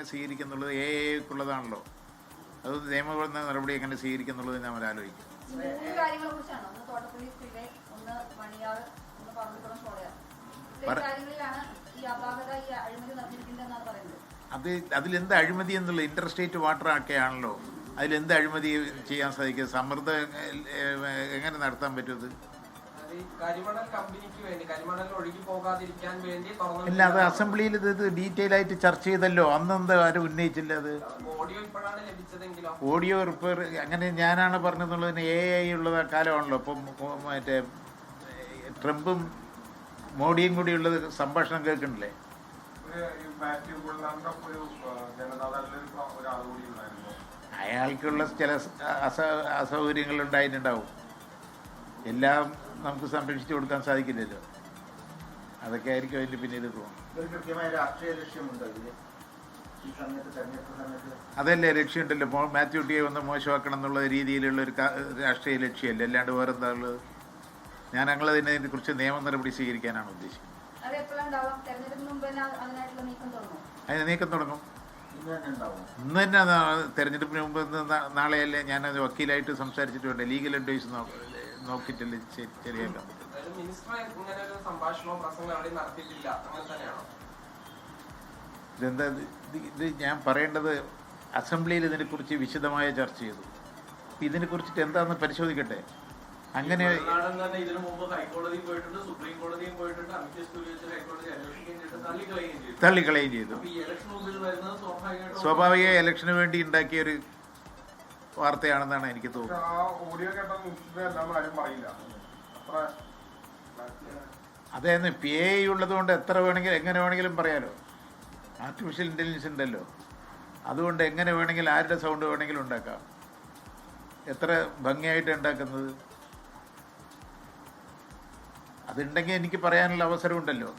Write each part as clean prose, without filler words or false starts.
എങ്ങനെ സ്വീകരിക്കുന്നുള്ളത് ക്കുള്ളതാണല്ലോ. അത് നിയമപരമായ നടപടി എങ്ങനെ സ്വീകരിക്കുന്നുള്ളത് ഞാൻ ആലോചിക്കും. അതിലെന്ത് അഴിമതി എന്നുള്ളത് ഇന്റർ സ്റ്റേറ്റ് വാട്ടർ ഒക്കെയാണല്ലോ. അതിലെന്ത് അഴിമതി ചെയ്യാൻ സാധിക്കും? സമ്മർദ്ദം എങ്ങനെ നടത്താൻ പറ്റും? ഇല്ല, അത് അസംബ്ലിയിൽ ഇത് ഡീറ്റെയിൽ ആയിട്ട് ചർച്ച ചെയ്തല്ലോ. അന്നെന്താ ആരും ഉന്നയിച്ചില്ല? അത് ഓഡിയോ റിപ്പയർ അങ്ങനെ ഞാനാണ് പറഞ്ഞതെന്നുള്ളതിന് ഉള്ള കാലമാണല്ലോ. ഇപ്പം മറ്റേ ട്രംപും മോഡിയും കൂടി ഉള്ളത് സംഭാഷണം കേൾക്കണില്ലേ? അയാൾക്കുള്ള ചില അസൗകര്യങ്ങൾ ഉണ്ടായിട്ടുണ്ടാവും. എല്ലാം നമുക്ക് സംരക്ഷിച്ചു കൊടുക്കാൻ സാധിക്കില്ലല്ലോ. അതൊക്കെ ആയിരിക്കും അതിൻ്റെ പിന്നീട് തോന്നുന്നു. അതല്ലേ ലക്ഷ്യമുണ്ടല്ലോ. മാത്യു ടിയെ ഒന്ന് മോശമാക്കണം എന്നുള്ള രീതിയിലുള്ള ഒരു രാഷ്ട്രീയ ലക്ഷ്യമല്ലേ, അല്ലാണ്ട് വേറെന്താ ഉള്ളത്? ഞങ്ങളതിനെ കുറിച്ച് നിയമ നടപടി സ്വീകരിക്കാനാണ് ഉദ്ദേശിക്കുന്നത്. അതിന് നീക്കം തുടങ്ങും. ഇന്ന് തന്നെ തെരഞ്ഞെടുപ്പിന് മുമ്പ് നാളെയല്ലേ. ഞാനത് വക്കീലായിട്ട് സംസാരിച്ചിട്ടുണ്ട്. ലീഗൽ അഡ്വൈസ് നോക്കിയിട്ടല്ലേ ശരിയാക്കാൻ പറ്റും. ഇതെന്താ ഇത് ഞാൻ പറയേണ്ടത്? അസംബ്ലിയിൽ ഇതിനെക്കുറിച്ച് വിശദമായ ചർച്ച ചെയ്തു. ഇതിനെക്കുറിച്ചിട്ട് എന്താണെന്ന് പരിശോധിക്കട്ടെ. അങ്ങനെ തള്ളിക്കളയുകയും ചെയ്തു. സ്വാഭാവിക ഇലക്ഷന് വേണ്ടി ഉണ്ടാക്കിയ ഒരു വാർത്തയാണെന്നാണ് എനിക്ക് തോന്നുന്നത്. അതായത് PA ഉള്ളത് കൊണ്ട് എത്ര വേണമെങ്കിലും എങ്ങനെ വേണമെങ്കിലും പറയാലോ. ആർട്ടിഫിഷ്യൽ ഇൻ്റലിജൻസ് ഉണ്ടല്ലോ. അതുകൊണ്ട് എങ്ങനെ വേണമെങ്കിലും ആരുടെ സൗണ്ട് വേണമെങ്കിലും ഉണ്ടാക്കാം. എത്ര ഭംഗിയായിട്ട് ഉണ്ടാക്കുന്നത്. അതുണ്ടെങ്കിൽ എനിക്ക് പറയാനുള്ള അവസരമുണ്ടല്ലോ.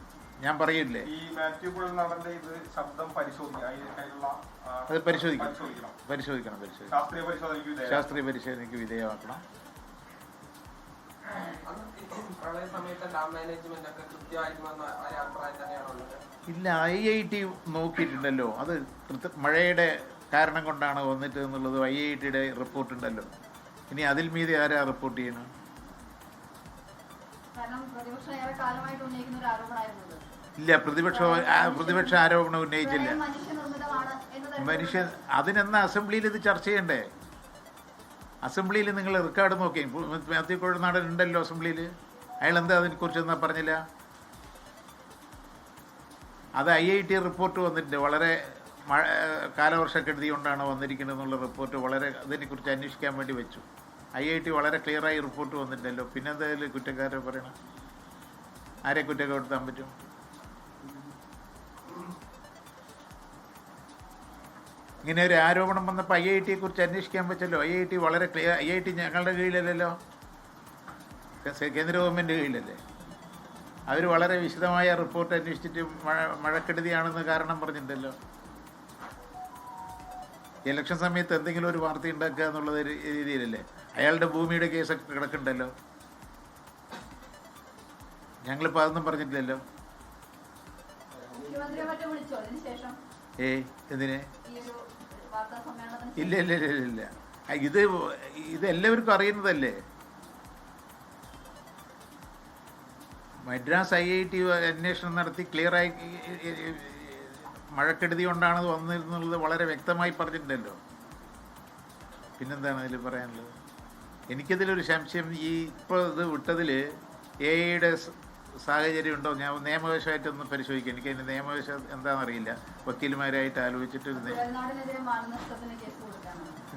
ഞാൻ പറയില്ലേ? അത് പരിശോധിക്കണം. ശാസ്ത്രീയ പരിശോധനയ്ക്ക് വിധേയമാക്കണം. ഇല്ല, IIT നോക്കിയിട്ടുണ്ടല്ലോ. അത് മഴയുടെ കാരണം കൊണ്ടാണ് വന്നിട്ട് എന്നുള്ളത് IITയുടെ റിപ്പോർട്ടുണ്ടല്ലോ. ഇനി അതിൽ മീതെ ആരാ റിപ്പോർട്ട് ചെയ്യണം? ഇല്ല, പ്രതിപക്ഷ ആരോപണം ഉന്നയിച്ചില്ല. മനുഷ്യൻ അതിനെന്നാ അസംബ്ലിയിൽ ഇത് ചർച്ച ചെയ്യണ്ടേ? അസംബ്ലിയിൽ നിങ്ങൾ റെക്കോർഡ് നോക്കി. മാത്യു കുഴൽനാടൻ ഉണ്ടല്ലോ അസംബ്ലിയിൽ. അയാൾ എന്താ അതിനെക്കുറിച്ച് എന്നാ പറഞ്ഞില്ല? അത് IIT റിപ്പോർട്ട് വന്നിട്ടുണ്ട്. വളരെ കാലവർഷക്കെടുതി കൊണ്ടാണ് വന്നിരിക്കുന്നത് എന്നുള്ള റിപ്പോർട്ട് വളരെ അതിനെക്കുറിച്ച് അന്വേഷിക്കാൻ വേണ്ടി വെച്ചു. IIT വളരെ ക്ലിയറായി റിപ്പോർട്ട് വന്നിട്ടുണ്ടല്ലോ. പിന്നെ എന്തായാലും കുറ്റക്കാരെ പറയണം? ആരെ കുറ്റപ്പെടുത്താൻ പറ്റും? ഇങ്ങനെ ഒരു ആരോപണം വന്നപ്പോൾ IITയെ കുറിച്ച് അന്വേഷിക്കാൻ പറ്റല്ലോ. IIT വളരെ ക്ലിയർ. IIT ഞങ്ങളുടെ കീഴിലല്ലല്ലോ, കേന്ദ്ര ഗവൺമെൻറ് കീഴിലല്ലേ. അവർ വളരെ വിശദമായ റിപ്പോർട്ട് അന്വേഷിച്ചിട്ട് മഴക്കെടുതിയാണെന്ന് കാരണം പറഞ്ഞിട്ടുണ്ടല്ലോ. ഇലക്ഷൻ സമയത്ത് എന്തെങ്കിലും ഒരു വാർത്ത ഉണ്ടാക്കുക എന്നുള്ളത് രീതിയിലല്ലേ. അയാളുടെ ഭൂമിയുടെ കേസൊക്കെ കിടക്കുന്നുണ്ടല്ലോ. ഞങ്ങളിപ്പോൾ അതൊന്നും പറഞ്ഞിട്ടില്ലല്ലോ. എന്തിനെ? ഇല്ല. ഇത് എല്ലാവർക്കും അറിയുന്നതല്ലേ. മദ്രാസ് IIT അന്വേഷണം നടത്തി ക്ലിയറായി മഴക്കെടുതി കൊണ്ടാണ് വന്നിരുന്നുള്ളത് വളരെ വ്യക്തമായി പറഞ്ഞിട്ടുണ്ടല്ലോ. പിന്നെന്താണ് അതിൽ പറയാനുള്ളത്? എനിക്കതിലൊരു സംശയം. ഇപ്പോൾ ഇത് വിട്ടതിൽ AIയുടെ സാഹചര്യം ഉണ്ടോ? ഞാൻ നിയമവശമായിട്ടൊന്ന് പരിശോധിക്കാം. എനിക്ക് അതിൻ്റെ നിയമവശം എന്താണെന്നറിയില്ല. വക്കീലുമാരായിട്ട് ആലോചിച്ചിട്ട്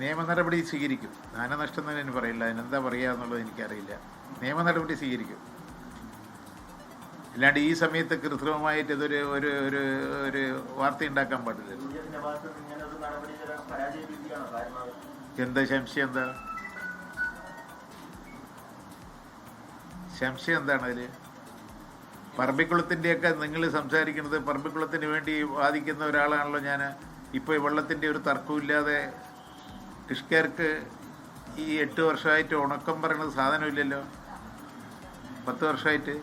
നിയമ നടപടി സ്വീകരിക്കും. ധനനഷ്ടം തന്നെ എനിക്ക് പറയില്ല. അതിനെന്താ പറയുക എന്നുള്ളത് എനിക്കറിയില്ല. നിയമ നടപടി സ്വീകരിക്കും. അല്ലാണ്ട് ഈ സമയത്ത് കൃത്രിമമായിട്ട് ഇതൊരു ഒരു ഒരു ഒരു വാർത്ത ഉണ്ടാക്കാൻ പാടില്ല. എന്താ സംശയം? എന്താണ് അതിൽ? പറമ്പിക്കുളത്തിൻ്റെയൊക്കെ നിങ്ങൾ സംസാരിക്കുന്നത് പറമ്പിക്കുളത്തിന് വേണ്ടി വാദിക്കുന്ന ഒരാളാണല്ലോ ഞാൻ. ഇപ്പോൾ ഈ വെള്ളത്തിൻ്റെ ഒരു തർക്കമില്ലാതെ കൃഷിക്കാർക്ക് ഈ 8 വർഷമായിട്ട് ഉണക്കം പറയുന്നത് സാധനമില്ലല്ലോ. 10 വർഷമായിട്ട്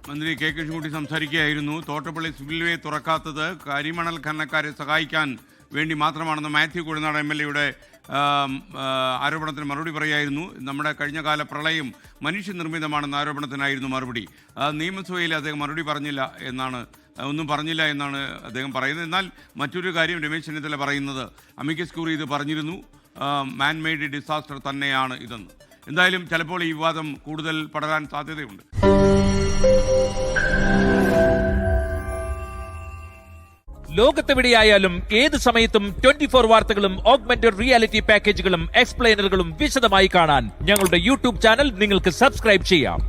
മന്ത്രി കെ കൃഷ്ണൻകുട്ടി സംസാരിക്കുകയായിരുന്നു. തോട്ടപ്പള്ളി സ്പിൽവേ തുറക്കാത്തത് കരിമണൽ ഖനനക്കാരെ സഹായിക്കാൻ വേണ്ടി മാത്രമാണെന്ന് മാത്യു കുഴനാട് MLA ആരോപണത്തിന് മറുപടി പറയായിരുന്നു. നമ്മുടെ കഴിഞ്ഞകാല പ്രളയം മനുഷ്യനിർമ്മിതമാണെന്ന ആരോപണത്തിനായിരുന്നു മറുപടി. നിയമസഭയിൽ അദ്ദേഹം മറുപടി പറഞ്ഞില്ല എന്നാണ് അദ്ദേഹം പറയുന്നത്. എന്നാൽ മറ്റൊരു കാര്യം രമേശ് ചെന്നിത്തല പറയുന്നത്, അമിക്കസ് ക്യൂറി ഇത് പറഞ്ഞിരുന്നു, മാൻ മെയ്ഡ് ഡിസാസ്റ്റർ തന്നെയാണ് ഇതെന്ന്. എന്തായാലും ചിലപ്പോൾ ഈ വിവാദം കൂടുതൽ പടരാൻ സാധ്യതയുണ്ട്. ലോകത്തെവിടെയായാലും ഏത് സമയത്തും 24 വാർത്തകളും ഓഗ്മെന്റഡ് റിയാലിറ്റി പാക്കേജുകളും എക്സ്പ്ലെയിനറുകളും വിശദമായി കാണാൻ ഞങ്ങളുടെ യൂട്യൂബ് ചാനൽ നിങ്ങൾക്ക് സബ്സ്ക്രൈബ് ചെയ്യാം.